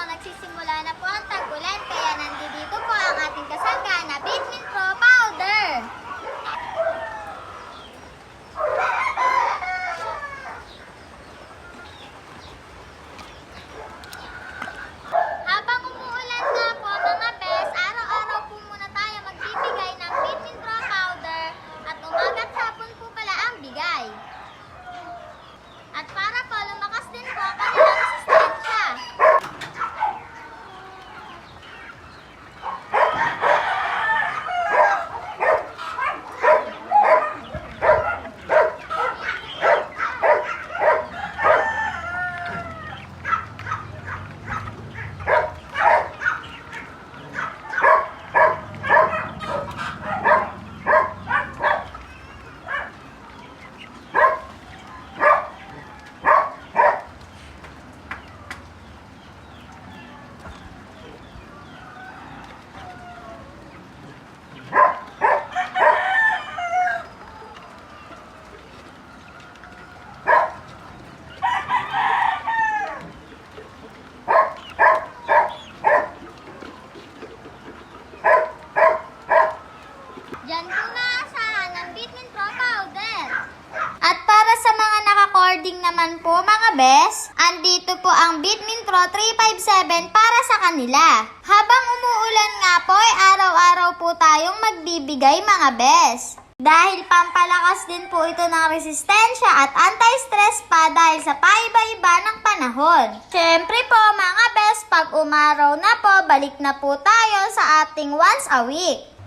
nagsisimula na po ang tag-ulan, kaya nandito po ang ating kasangga na Bitmin Pro Powder. Habang umuulan nga po mga bes, araw-araw po muna tayo magbibigay ng Bitmin Pro Powder at umaga't hapon po pala ang bigay. At para po lumakas din po ang kanilang resistensya. Diyan po maasahan ng Bitmin Pro Powder. At para sa mga naka-cording naman po mga bes, andito po ang Bitmin Pro 357 para sa kanila. Habang umuulan nga po ay araw-araw po tayong magbibigay mga bes. Dahil pampalakas din po ito ng resistensya at anti-stress pa dahil sa paiba-iba ng panahon. Siyempre po mga bes, pag umaraw na po, balik na po tayo sa ating once a week.